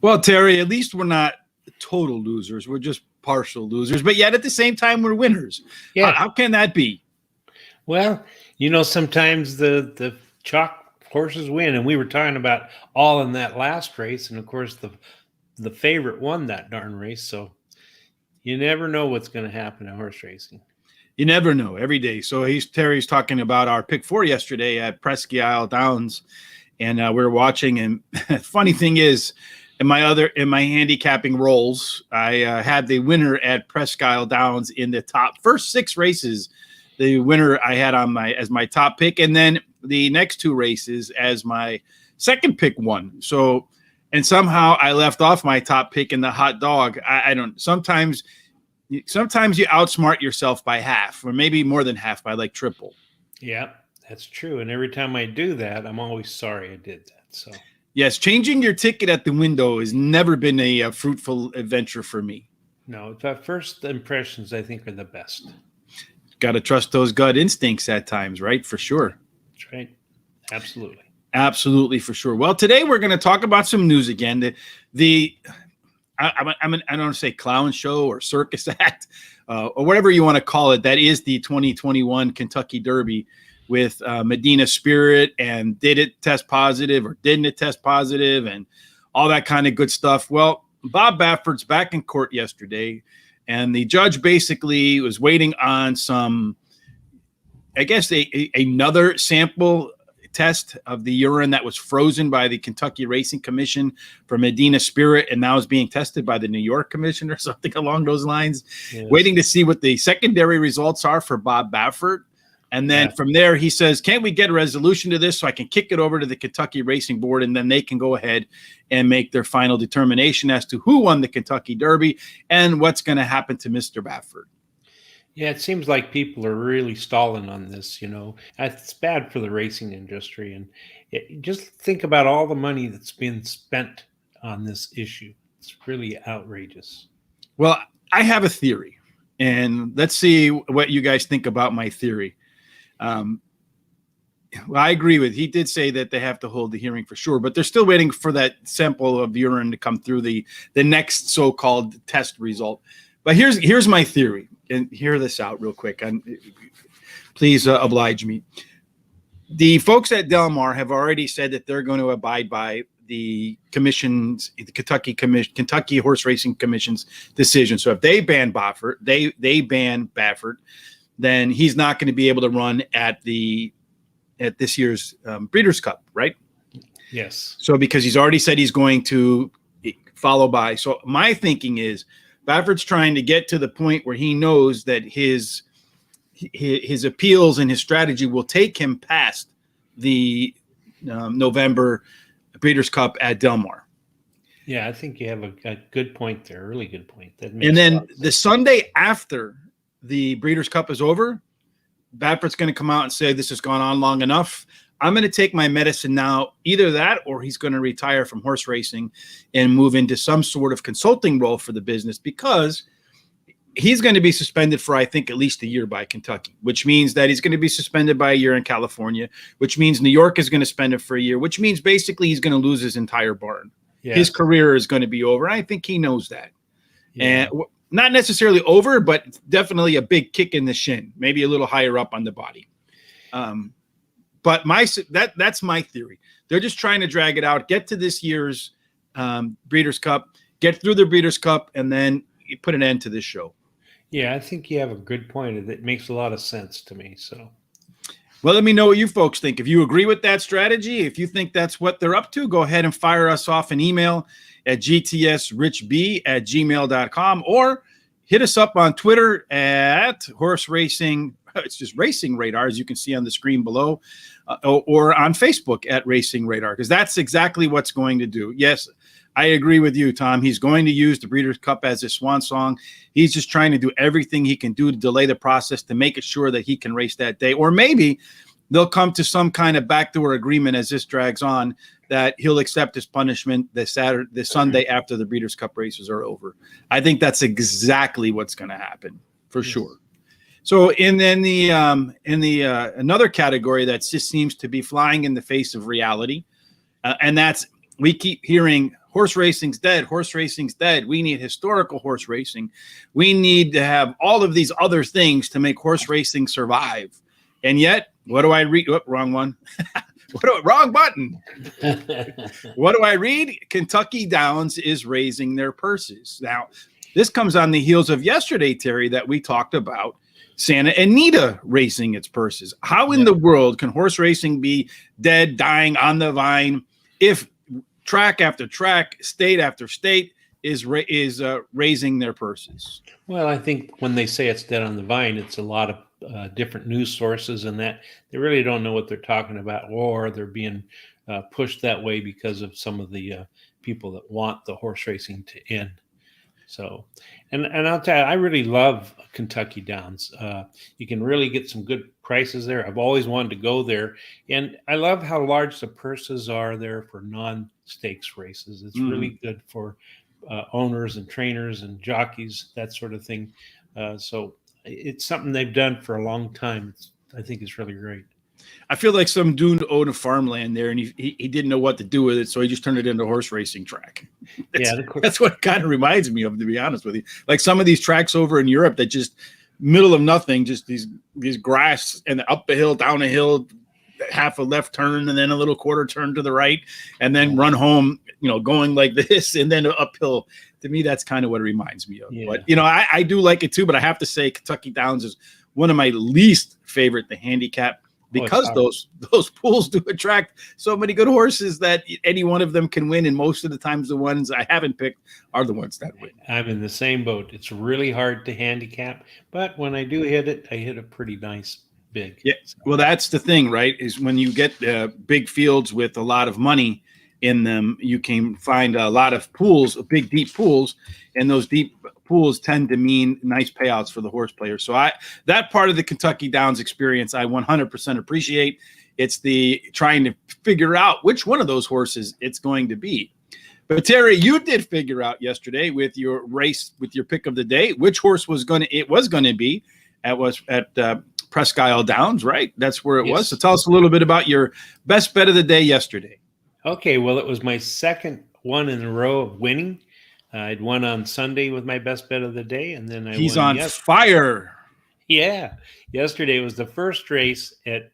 Well, Terry, at least we're not total losers. We're just partial losers, but yet at the same time, we're winners. Yeah. How can that be? Well, sometimes the chalk horses win, and we were talking about all in that last race, and of course the favorite won that darn race. So you never know what's going to happen in horse racing. You never know every day. So Terry's talking about our pick 4 yesterday at Presque Isle Downs, and we were watching. And funny thing is, in my handicapping rolls, I had the winner at Presque Isle Downs in the first 6 races. The winner I had as my top pick, and then the next 2 races as my second pick won. So, and somehow I left off my top pick in the hot dog. I don't. Sometimes you outsmart yourself by half, or maybe more than half, by like triple. Yeah, that's true. And every time I do that, I'm always sorry I did that. So yes, changing your ticket at the window has never been a fruitful adventure for me. No, the first impressions I think are the best. Got to trust those gut instincts at times, right? For sure. That's right. Absolutely. Absolutely, for sure. Well, today we're going to talk about some news again. I don't want to say clown show or circus act or whatever you want to call it. That is the 2021 Kentucky Derby with Medina Spirit, and did it test positive or didn't it test positive, and all that kind of good stuff. Well, Bob Baffert's back in court yesterday, and the judge basically was waiting on some, I guess, another sample test of the urine that was frozen by the Kentucky Racing Commission for Medina Spirit, and now is being tested by the New York Commission or something along those lines. Yes. Waiting to see what the secondary results are for Bob Baffert. And then from there, he says, can't we get a resolution to this so I can kick it over to the Kentucky Racing Board, and then they can go ahead and make their final determination as to who won the Kentucky Derby and what's going to happen to Mr. Baffert. Yeah, it seems like people are really stalling on this, It's bad for the racing industry. And just think about all the money that's been spent on this issue. It's really outrageous. Well, I have a theory, and let's see what you guys think about my theory. Well, I agree with, he did say that they have to hold the hearing for sure, but they're still waiting for that sample of urine to come through the next so-called test result. But here's my theory, and hear this out real quick. And please oblige me. The folks at Del Mar have already said that they're going to abide by the Kentucky Horse Racing Commission's decision. So if they ban Baffert, they ban Baffert, then he's not going to be able to run at this year's Breeders' Cup, right? Yes. So because he's already said he's going to follow by. So my thinking is Baffert's trying to get to the point where he knows that his appeals and his strategy will take him past the November Breeders' Cup at Del Mar. Yeah, I think you have a good point there, a really good point. And then the Sunday after the Breeders' Cup is over, Baffert's going to come out and say, this has gone on long enough. I'm going to take my medicine now. Either that, or he's going to retire from horse racing and move into some sort of consulting role for the business, because he's going to be suspended for, I think, at least a year by Kentucky, which means that he's going to be suspended by a year in California, which means New York is going to spend it for a year, which means basically he's going to lose his entire barn. Yes. His career is going to be over. I think he knows that. Yeah. And not necessarily over, but definitely a big kick in the shin, maybe a little higher up on the body. But that's my theory. They're just trying to drag it out, get to this year's Breeders' Cup, get through the Breeders' Cup, and then put an end to this show. Yeah, I think you have a good point. It makes a lot of sense to me. So, well, let me know what you folks think. If you agree with that strategy, if you think that's what they're up to, go ahead and fire us off an email at gtsrichb@gmail.com, or hit us up on Twitter at Horse Racing. It's just Racing Radar, as you can see on the screen below, or on Facebook at Racing Radar, because that's exactly what's going to do. Yes, I agree with you, Tom. He's going to use the Breeders' Cup as his swan song. He's just trying to do everything he can do to delay the process to make it sure that he can race that day. Or maybe they'll come to some kind of backdoor agreement as this drags on, that he'll accept his punishment the Sunday after the Breeders' Cup races are over. I think that's exactly what's going to happen for sure. So another category that just seems to be flying in the face of reality, and that's, we keep hearing horse racing's dead. Horse racing's dead. We need historical horse racing. We need to have all of these other things to make horse racing survive. And yet, what do I read? Oh, wrong one. Wrong button. What do I read? Kentucky Downs is raising their purses. Now, this comes on the heels of yesterday, Terry, that we talked about Santa Anita raising its purses. How in the world can horse racing be dead, dying on the vine if track after track, state after state is raising their purses? Well, I think when they say it's dead on the vine, it's a lot of different news sources, and that they really don't know what they're talking about, or they're being pushed that way because of some of the people that want the horse racing to end. So, and I'll tell you, I really love Kentucky Downs. You can really get some good prices there. I've always wanted to go there, and I love how large the purses are there for non-stakes races. It's really good for owners and trainers and jockeys, that sort of thing. So it's something they've done for a long time. I think it's really great. I feel like some dude owned a farmland there, and he didn't know what to do with it, so he just turned it into a horse racing track. That's what it kind of reminds me of, to be honest with you. Like some of these tracks over in Europe that just middle of nothing, just these grass and up a hill, down a hill, half a left turn, and then a little quarter turn to the right, and then run home, going like this, and then uphill. To me, that's kind of what it reminds me of. Yeah. But, I do like it too, but I have to say Kentucky Downs is one of my least favorite to handicap, because those pools do attract so many good horses that any one of them can win. And most of the times the ones I haven't picked are the ones that win. I'm in the same boat. It's really hard to handicap, but when I do hit it, I hit it pretty nice big. Yeah. Well, that's the thing, right? Is when you get big fields with a lot of money in them, you can find a lot of pools, big, deep pools, and those deep pools tend to mean nice payouts for the horse players. So that part of the Kentucky Downs experience, I 100% appreciate. It's the trying to figure out which one of those horses it's going to be. But Terry, you did figure out yesterday with your race, with your pick of the day, which horse it was going to be at Presque Isle Downs, right? That's where it was. So tell us a little bit about your best bet of the day yesterday. Okay, well, it was my second one in a row of winning. I'd won on Sunday with my best bet of the day, and then He's on fire. Yeah, yesterday was the first race at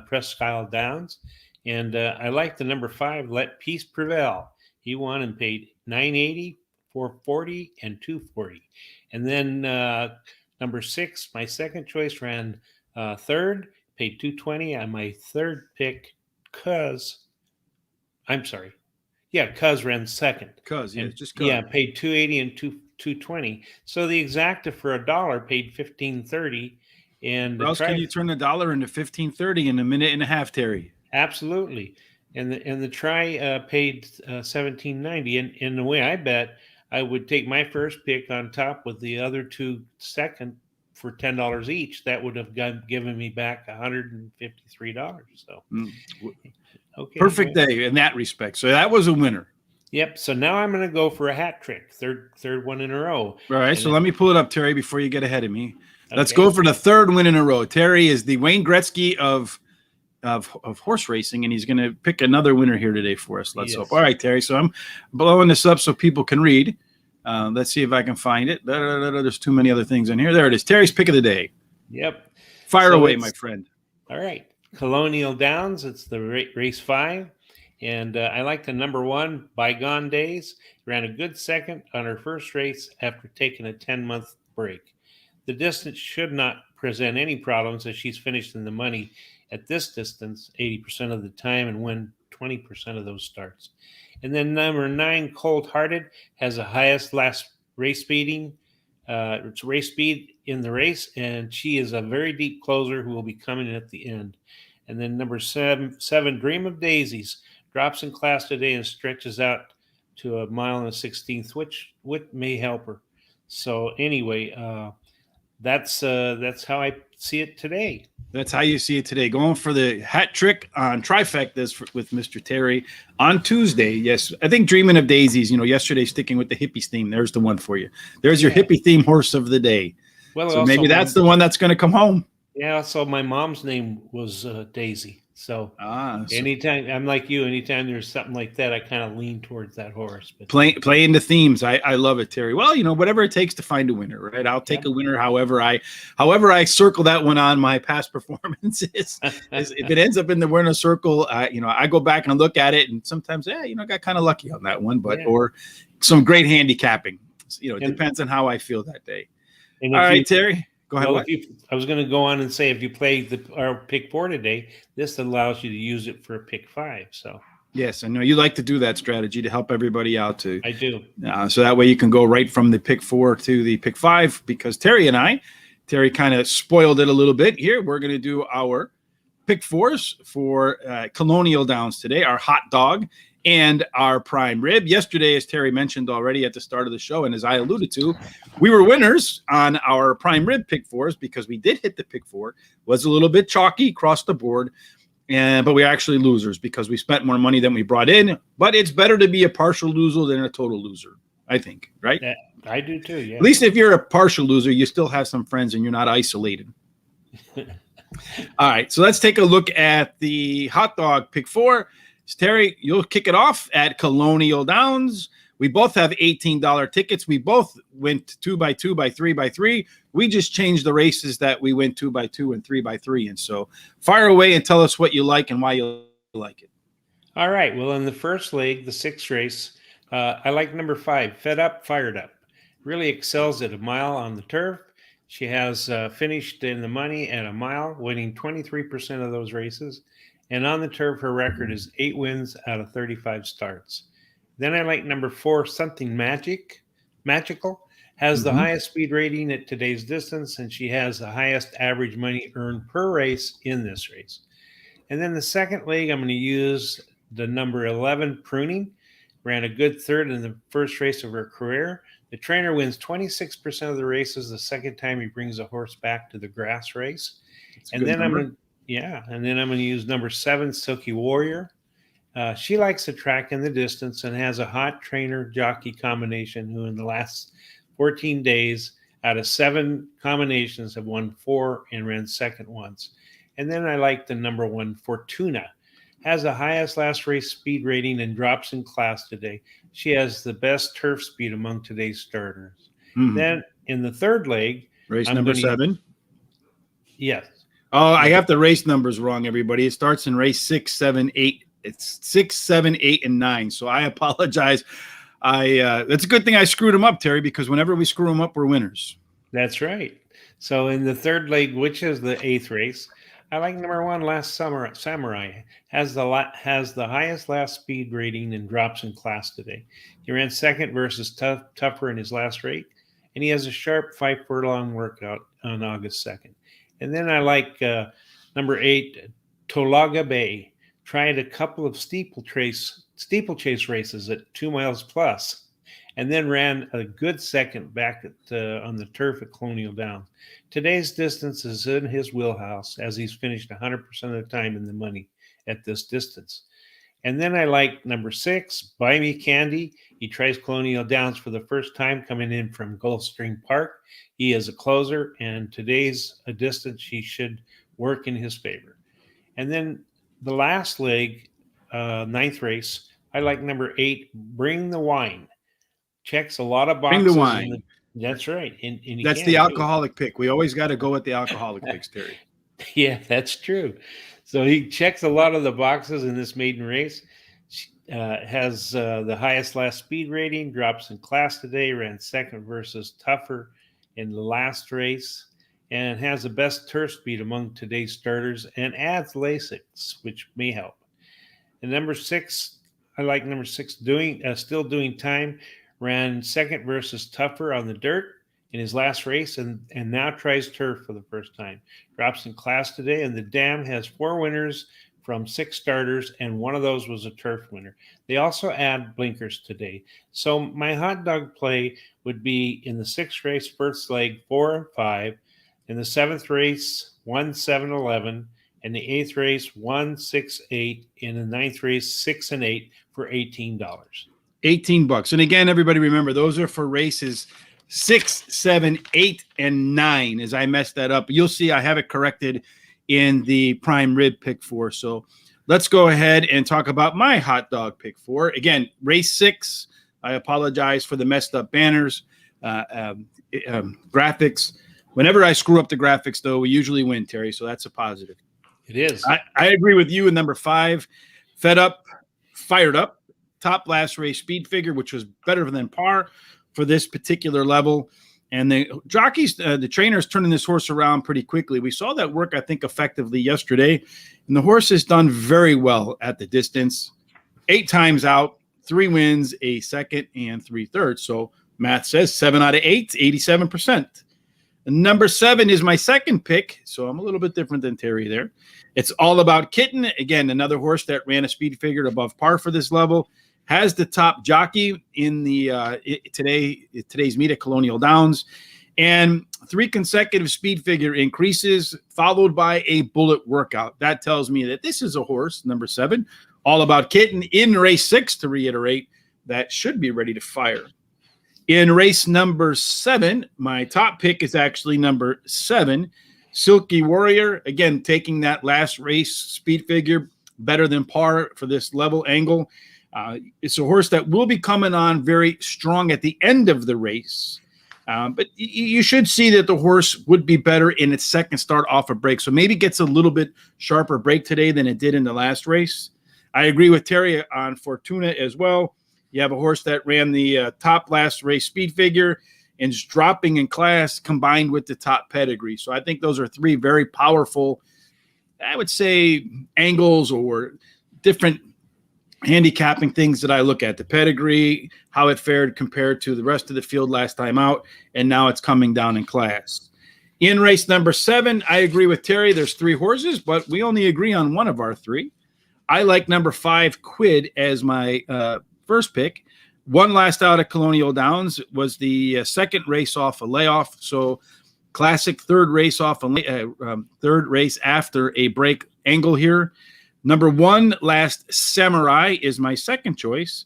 Presque Isle Downs, and I liked the number 5, Let Peace Prevail. He won and paid $9.80, $4.40, and $2.40. And then number 6, my second choice, ran third, paid $2.20 on my third pick. Cuz ran second. Paid $2.80 and $2.20. So the exacta for $1 paid $15.30. And how else can you turn $1 into $15.30 in a minute and a half, Terry? Absolutely. And the try paid $17.90. And the way I bet, I would take my first pick on top with the other 2 second for $10 each. That would have given me back $153. So. Okay, perfect day in that respect. So that was a winner. Yep. So now I'm going to go for a hat trick, third one in a row. All right. So let me pull it up, Terry, before you get ahead of me. Okay. Let's go for the third win in a row. Terry is the Wayne Gretzky of horse racing, and he's going to pick another winner here today for us. Let's hope. All right, Terry. So I'm blowing this up so people can read. Let's see if I can find it. There's too many other things in here. There it is. Terry's pick of the day. Yep. Fire away, my friend. All right. Colonial Downs, it's the race 5, and I like the number 1, Bygone Days. Ran a good second on her first race after taking a 10-month break. The distance should not present any problems, as she's finished in the money at this distance 80% of the time and win 20% of those starts. And then number 9, Cold Hearted, has the highest last race speeding. It's race speed in the race, and she is a very deep closer who will be coming at the end. And then number 7, Dream of Daisies, drops in class today and stretches out to 1 1/16, which may help her. So anyway, that's how I see it today. That's how you see it today. Going for the hat trick on trifectas with Mr. Terry on Tuesday. Yes, I think Dreaming of Daisies, yesterday sticking with the hippies theme. There's the one for you. There's your hippie theme horse of the day. Well, so maybe that's the one that's going to come home. Yeah, so my mom's name was Daisy. So So anytime, I'm like you, anytime there's something like that, I kind of lean towards that horse. But play into themes. I love it, Terry. Well, whatever it takes to find a winner, right? I'll take a winner however I circle that one on my past performances. If it ends up in the winner circle, I go back and look at it, and sometimes, I got kind of lucky on that one, but or some great handicapping. It depends on how I feel that day. All right, Terry. Go ahead. Well, I was going to go on and say, if you play our pick 4 today, this allows you to use it for a pick 5. So yes, I know you like to do that strategy to help everybody out too. I do. So that way you can go right from the pick 4 to the pick 5, because Terry kind of spoiled it a little bit here. We're going to do our pick 4s for Colonial Downs today, our hot dog and our prime rib. Yesterday, as Terry mentioned already at the start of the show, and as I alluded to, we were winners on our prime rib pick 4s because we did hit the pick 4. Was a little bit chalky across the board, but we're actually losers because we spent more money than we brought in. But it's better to be a partial loser than a total loser, I think, right? Yeah, I do too, yeah. At least if you're a partial loser, you still have some friends and you're not isolated. All right, so let's take a look at the hot dog pick 4. Terry, you'll kick it off at Colonial Downs. We both have $18 tickets. We both went 2x2 by 3x3. We just changed the races that we went 2x2 and 3x3. And so fire away and tell us what you like and why you like it. All right. Well, in the first leg, the 6th race, I like number 5, Fed Up, Fired Up. Really excels at a mile on the turf. She has finished in the money at a mile, winning 23% of those races. And on the turf, her record is 8 wins out of 35 starts. Then I like number 4, Something Magical. Has the highest speed rating at today's distance, and she has the highest average money earned per race in this race. And then the second leg, I'm going to use the number 11, Pruning. Ran a good third in the first race of her career. The trainer wins 26% of the races the second time he brings a horse back to the grass race. And then I'm going to use number 7, Silky Warrior. She likes the track and the distance and has a hot trainer-jockey combination who in the last 14 days out of 7 combinations have won 4 and ran second once. And then I like the number 1, Fortuna. Has the highest last race speed rating and drops in class today. She has the best turf speed among today's starters. Then in the third leg, race number 7. Yes. Oh, I have the race numbers wrong, everybody. It starts in race 6, 7, 8. It's 6, 7, 8, and 9. So I apologize. That's a good thing I screwed them up, Terry, because whenever we screw them up, we're winners. That's right. So in the third leg, which is the 8th race, I like number 1, Last Samurai. Has the highest last speed rating and drops in class today. He ran second versus Tougher in his last race, and he has a sharp 5 furlong workout on August 2nd. And then I like number 8, Tolaga Bay. Tried a couple of steeplechase races at 2 miles plus, and then ran a good second back on the turf at Colonial Downs. Today's distance is in his wheelhouse as he's finished 100% of the time in the money at this distance. And then I like number 6, Buy Me Candy. He tries Colonial Downs for the first time coming in from Gulfstream Park. He is a closer, and today's a distance he should work in his favor. And then the last leg, 9th race, I like number 8, Bring the Wine. Checks a lot of boxes. Bring the Wine. That's right. And that's the alcoholic pick. We always got to go with the alcoholic picks, Terry. Yeah, that's true. So he checks a lot of the boxes in this maiden race. She, has the highest last speed rating, drops in class today, ran second versus Tougher in the last race, and has the best turf speed among today's starters and adds Lasix, which may help. And number 6, I like number 6, Still Doing Time, ran second versus Tougher on the dirt in his last race and now tries turf for the first time. Drops in class today, and the Dam has 4 winners from 6 starters, and one of those was a turf winner. They also add blinkers today. So my hot dog play would be in the 6th race, first leg, 4 and 5. In the 7th race, 1, 7, 11. In the 8th race, 1, 6, 8. In the 9th race, 6 and 8 for $18. $18. And again, everybody remember, those are for races 6, 7, 8, and 9. As I messed that up, you'll see I have it corrected in the prime rib pick 4. So let's go ahead and talk about my hot dog pick 4. Again, race 6. I apologize for the messed up banners, graphics. Whenever I screw up the graphics, though, we usually win, Terry. So that's a positive. It is. I agree with you in number 5. Fed Up, Fired Up, top last race speed figure, which was better than par for this particular level. And the jockeys, the trainers turning this horse around pretty quickly. We saw that work, I think, effectively yesterday. And the horse has done very well at the distance. 8 times out, 3 wins, a second, and 3/3. So math says 7 out of 8, 87%. And number 7 is my second pick. So I'm a little bit different than Terry there. It's All About Kitten. Again, another horse that ran a speed figure above par for this level. Has the top jockey in the today's meet at Colonial Downs, and 3 consecutive speed figure increases followed by a bullet workout. That tells me that this is a horse, number 7, All About Kitten, in race 6, to reiterate, that should be ready to fire. In race number 7, my top pick is actually number 7, Silky Warrior. Again, taking that last race speed figure better than par for this level angle. It's a horse that will be coming on very strong at the end of the race. But you should see that the horse would be better in its second start off a break. So maybe gets a little bit sharper break today than it did in the last race. I agree with Terry on Fortuna as well. You have a horse that ran the top last race speed figure and is dropping in class combined with the top pedigree. So I think those are 3 very powerful, I would say, angles or different handicapping things that I look at. The pedigree, how it fared compared to the rest of the field last time out, and now it's coming down in class. In race number 7, I agree with Terry. There's 3 horses, but we only agree on one of our 3. I like number 5, Quid, as my first pick. One last out at Colonial Downs, was the second race off a layoff. So classic third race off third race after a break angle here. Number 1, Last Samurai, is my second choice.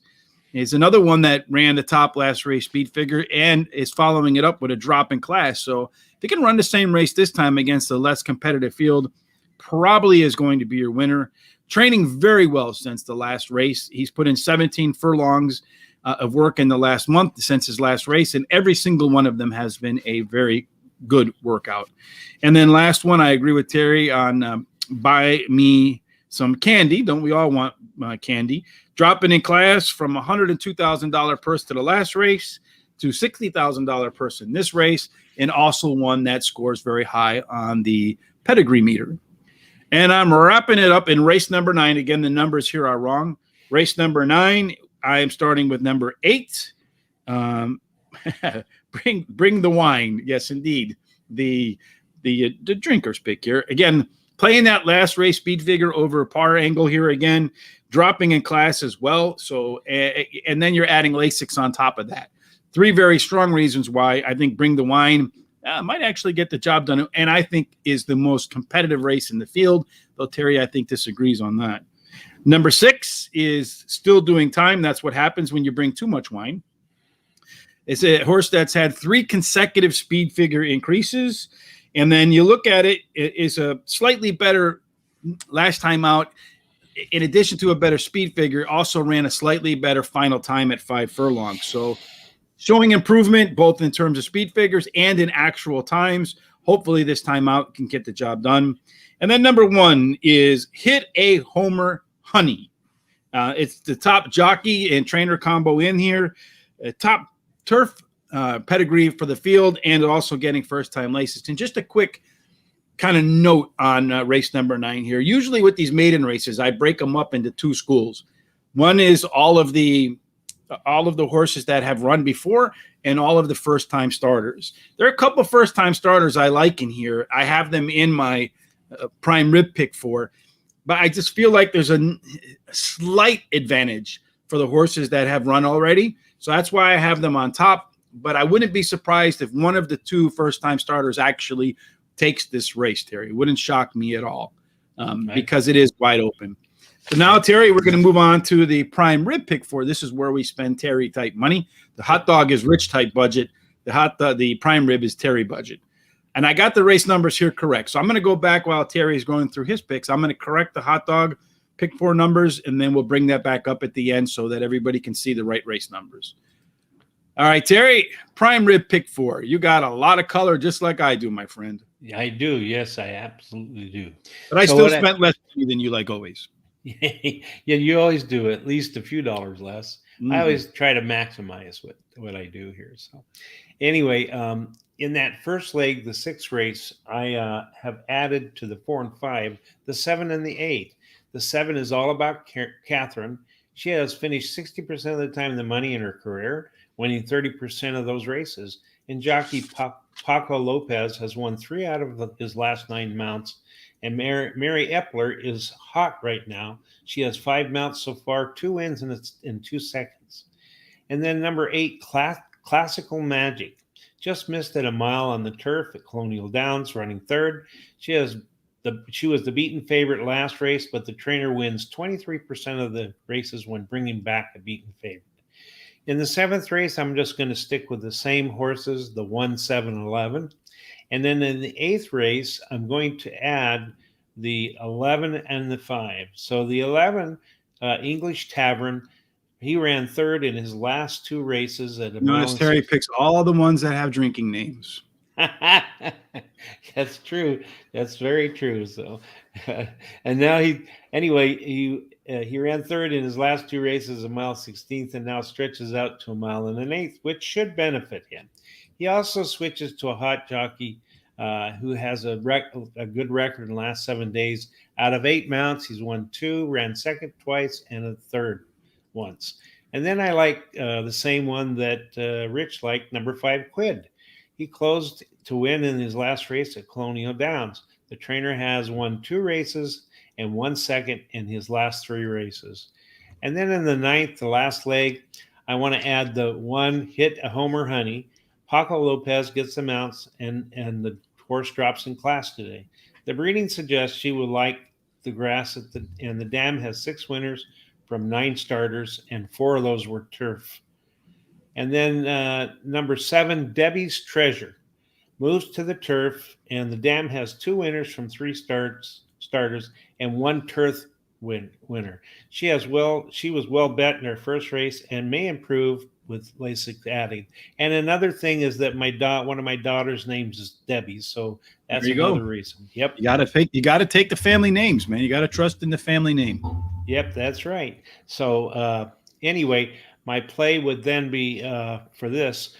It's another one that ran the top last race speed figure and is following it up with a drop in class. So if you can run the same race this time against a less competitive field, probably is going to be your winner. Training very well since the last race. He's put in 17 furlongs of work in the last month since his last race, and every single one of them has been a very good workout. And then last one, I agree with Terry on Buy Me Some Candy. Don't we all want candy? Dropping in class from $102,000 purse to the last race to $60,000 purse in this race, and also one that scores very high on the pedigree meter. And I'm wrapping it up in race number 9. Again, the numbers here are wrong. Race number 9, I am starting with number 8. Bring the wine. Yes, indeed. The drinker's pick here. Again, playing that last race speed figure over a par angle here again, dropping in class as well. So, and then you're adding Lasix on top of that. 3 very strong reasons why I think Bring the Wine might actually get the job done, and I think is the most competitive race in the field, though Terry, I think, disagrees on that. Number 6 is Still Doing Time. That's what happens when you bring too much wine. It's a horse that's had 3 consecutive speed figure increases. And then you look at it, it is a slightly better last time out. In addition to a better speed figure, also ran a slightly better final time at 5 furlongs. So showing improvement both in terms of speed figures and in actual times. Hopefully this time out can get the job done. And then number 1 is Hit a Homer Honey. It's the top jockey and trainer combo in here. Top turf pedigree for the field, and also getting first-time licensed. And just a quick kind of note on race number 9 here. Usually with these maiden races, I break them up into 2 schools. One is all of the horses that have run before, and all of the first-time starters. There are a couple first-time starters I like in here. I have them in my prime rib pick 4, but I just feel like there's a slight advantage for the horses that have run already. So that's why I have them on top. But I wouldn't be surprised if one of the 2 first-time starters actually takes this race, Terry. It wouldn't shock me at all because it is wide open. So now, Terry, we're going to move on to the prime rib pick 4. This is where we spend Terry-type money. The hot dog is Rich-type budget. The prime rib is Terry budget. And I got the race numbers here correct. So I'm going to go back while Terry's going through his picks. I'm going to correct the hot dog pick 4 numbers, and then we'll bring that back up at the end so that everybody can see the right race numbers. All right, Terry, prime rib pick 4. You got a lot of color just like I do, my friend. I do. Yes, I absolutely do. But I still spent less money than you, like always. Yeah, you always do, at least a few dollars less. I always try to maximize what I do here. So anyway, in that first leg, the 6th race, I have added to the 4 and 5, the 7 and the 8. The 7 is all about Catherine. She has finished 60% of the time the money in her career, winning 30% of those races. And jockey Paco Lopez has won 3 out of his last 9 mounts. And Mary Epler is hot right now. She has 5 mounts so far, 2 wins in 2 seconds. And then number 8, Classical Magic. Just missed at a mile on the turf at Colonial Downs, running 3rd. She was the beaten favorite last race, but the trainer wins 23% of the races when bringing back a beaten favorite. In the 7th race, I'm just going to stick with the same horses, the 1, 7, 11. And then in the 8th race, I'm going to add the 11 and the 5. So the 11, English Tavern, he ran 3rd in his last 2 races at a mile. Notice Terry picks all the ones that have drinking names. That's true. That's very true. So, and now he ran 3rd in his last 2 races, a mile 16th, and now stretches out to a mile and an 1/8, which should benefit him. He also switches to a hot jockey who has a good record in the last 7 days. Out of 8 mounts, he's won 2, ran 2nd twice, and a 3rd once. And then I like the same one that Rich liked, number 5, Quid. He closed to win in his last race at Colonial Downs. The trainer has won 2 races and 1 second in his last 3 races. And then in the 9th, the last leg, I want to add the 1 Hit a Homer Honey. Paco Lopez gets the mounts, and the horse drops in class today. The breeding suggests she would like the grass, and the dam has 6 winners from 9 starters, and 4 of those were turf. And then number 7, Debbie's Treasure, moves to the turf, and the dam has 2 winners from 3 starters and 1 turf winner. She was well bet in her first race and may improve with LASIK adding. And another thing is that one of my daughter's names is Debbie, so that's another reason. Yep. You gotta take the family names, man. You gotta trust in the family name. Yep, that's right. So anyway, my play would then be for this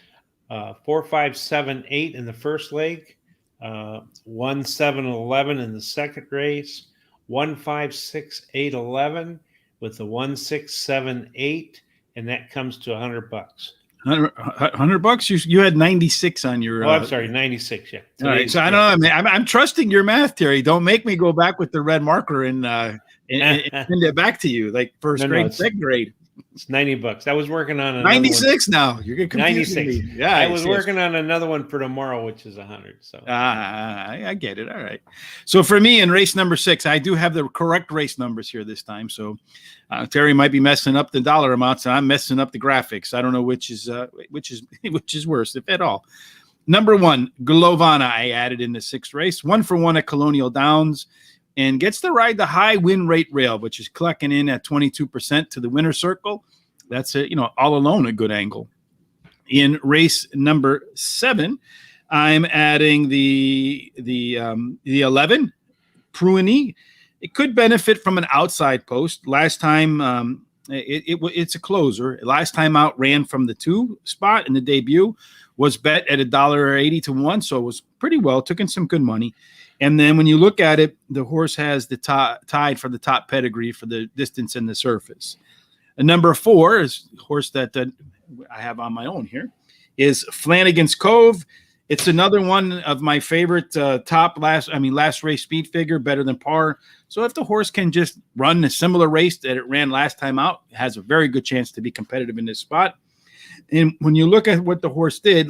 4, 5, 7, 8 in the first leg, 1, 7, 11 in the second race, 1, 5, 6, 8, 11 with the 1, 6, 7, 8, and that comes to $100. $100? You had 96 on your. Oh, I'm sorry, 96. Yeah. All right. So I don't know. I'm trusting your math, Terry. Don't make me go back with the red marker and send it back to you like first grade, second grade. It's $90. I was working on 96 now. You're gonna confuse 96. me. Yeah, I was working on another one for tomorrow, which is 100. So I get it. All right. So for me in race number 6, I do have the correct race numbers here this time. So Terry might be messing up the dollar amounts, and I'm messing up the graphics. I don't know which is worse, if at all. Number 1, Glovana, I added in the 6th race, 1 for 1 at Colonial Downs, and gets to ride the high win rate rail, which is clocking in at 22% to the winner's circle. That's all alone a good angle. In race number 7, I'm adding the 11, Pruini. It could benefit from an outside post. Last time, it's a closer. Last time out ran from the 2 spot in the debut, was bet at $1.80 to 1, so it was pretty well. Took in some good money. And then when you look at it, the horse has the tied for the top pedigree for the distance and the surface. And number 4 is a horse that I have on my own here, is Flanagan's Cove. It's another one of my favorite last race speed figure, better than par. So if the horse can just run a similar race that it ran last time out, it has a very good chance to be competitive in this spot. And when you look at what the horse did,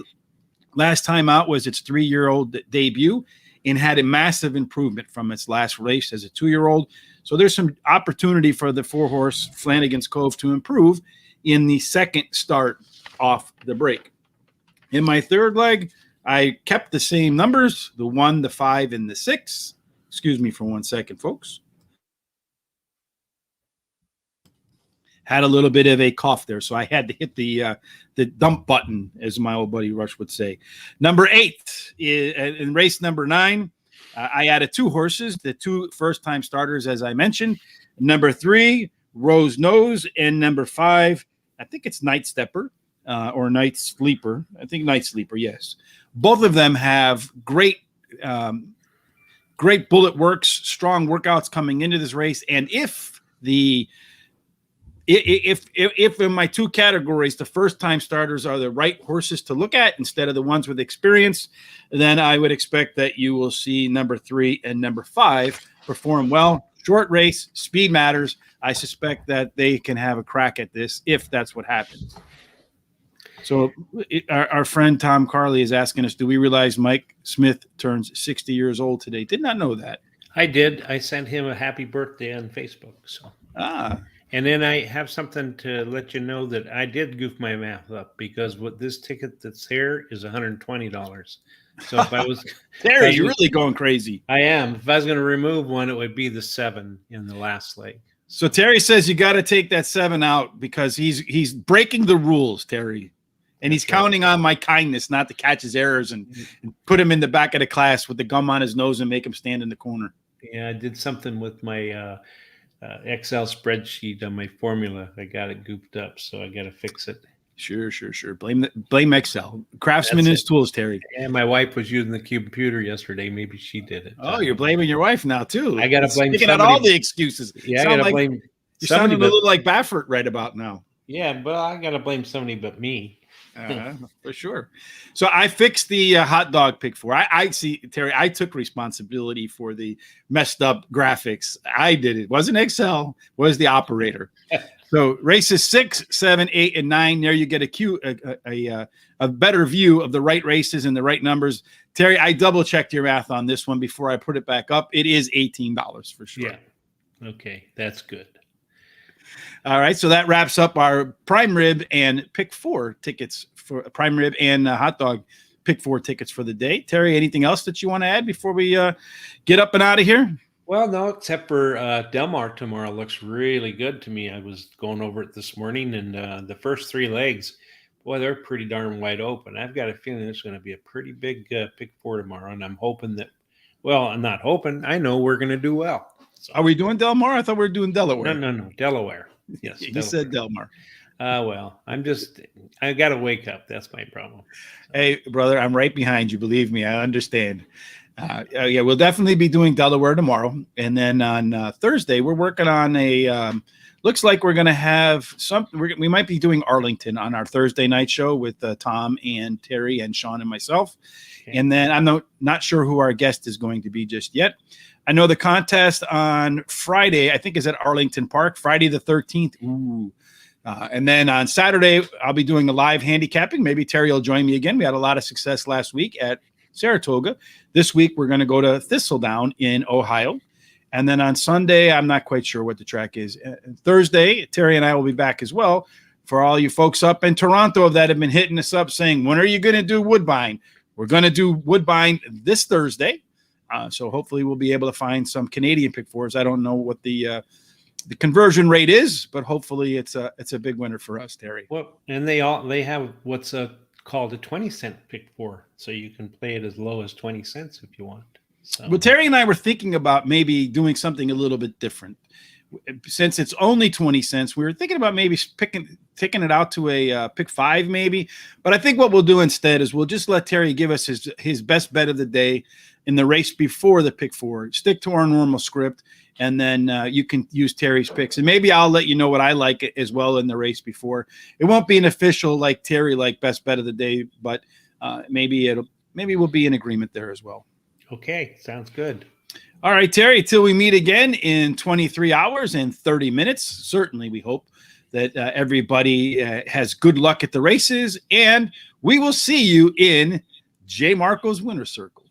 last time out was its 3-year-old debut, and had a massive improvement from its last race as a 2-year-old. So there's some opportunity for the 4-horse Flanagan's Cove to improve in the second start off the break. In my 3rd leg, I kept the same numbers, the 1, the 5, and the 6. Excuse me for 1 second, folks. Had a little bit of a cough there, so I had to hit the dump button, as my old buddy Rush would say. Number 8 in race number 9. I added 2 horses, the 2 first-time starters, as I mentioned. Number 3, Rose Nose, and number 5, I think it's Night Stepper or Night Sleeper. I think Night Sleeper, yes. Both of them have great bullet works, strong workouts coming into this race, and if in my 2 categories, the first-time starters are the right horses to look at instead of the ones with experience, then I would expect that you will see number 3 and number 5 perform well. Short race, speed matters. I suspect that they can have a crack at this if that's what happens. So our friend Tom Carley is asking us, do we realize Mike Smith turns 60 years old today? Did not know that. I did. I sent him a happy birthday on Facebook. So. And then I have something to let you know that I did goof my math up, because what this ticket that's here is $120. So if I was Terry, you're really going crazy. I am. If I was going to remove one, it would be the 7 in the last leg. So Terry says you got to take that 7 out because he's breaking the rules, Terry. And he's counting on my kindness not to catch his errors and put him in the back of the class with the gum on his nose and make him stand in the corner. Yeah, I did something with my Excel spreadsheet on my formula. I got it gooped up, so I got to fix it. Sure. Blame Excel. Craftsman is tools, Terry. And my wife was using the computer yesterday. Maybe she did it. Oh, you're blaming your wife now too. I got to blame. Picking out all the excuses. Yeah, I got to blame. You're sounding a little like Baffert right about now. Yeah, but I got to blame somebody but me. For sure. So I fixed the hot dog pick 4. I see, Terry, I took responsibility for the messed up graphics. I did it. Wasn't Excel, was the operator. So races 6, 7, 8, and 9. There you get a better view of the right races and the right numbers. Terry, I double checked your math on this one before I put it back up. It is $18 for sure. Yeah. Okay, that's good. All right, so that wraps up our prime rib and pick 4 tickets for prime rib and hot dog pick 4 tickets for the day. Terry, anything else that you want to add before we get up and out of here? Well, no, except for Del Mar tomorrow looks really good to me. I was going over it this morning, and the first 3 legs, boy, they're pretty darn wide open. I've got a feeling it's going to be a pretty big pick 4 tomorrow, and I'm hoping that, well, I'm not hoping. I know we're going to do well. So, are we doing Del Mar? I thought we were doing Delaware. No, Delaware. Yes, you said Del Mar. Well, I got to wake up. That's my problem. Hey, brother, I'm right behind you. Believe me, I understand. Yeah, we'll definitely be doing Delaware tomorrow. And then on Thursday, we're working on looks like we're going to have we might be doing Arlington on our Thursday night show with Tom and Terry and Sean and myself. Okay. And then I'm not sure who our guest is going to be just yet. I know the contest on Friday, I think, is at Arlington Park, Friday the 13th. Ooh. And then on Saturday, I'll be doing a live handicapping. Maybe Terry will join me again. We had a lot of success last week at Saratoga. This week, we're going to go to Thistledown in Ohio. And then on Sunday, I'm not quite sure what the track is. Thursday, Terry and I will be back as well. For all you folks up in Toronto that have been hitting us up saying, when are you going to do Woodbine? We're going to do Woodbine this Thursday. So hopefully we'll be able to find some Canadian pick 4s. I don't know what the conversion rate is, but hopefully it's a big winner for us, Terry. Well, and they have what's called a 20-cent pick 4, so you can play it as low as 20 cents if you want. So. Well, Terry and I were thinking about maybe doing something a little bit different. Since it's only 20 cents, we were thinking about maybe taking it out to a pick 5 maybe. But I think what we'll do instead is we'll just let Terry give us his best bet of the day in the race before the pick 4. Stick to our normal script, and then you can use Terry's picks. And maybe I'll let you know what I like as well in the race before. It won't be an official like Terry like best bet of the day, but maybe we'll be in agreement there as well. Okay, sounds good. All right, Terry, till we meet again in 23 hours and 30 minutes. Certainly, we hope that everybody has good luck at the races, and we will see you in J. Marco's Winner's Circle.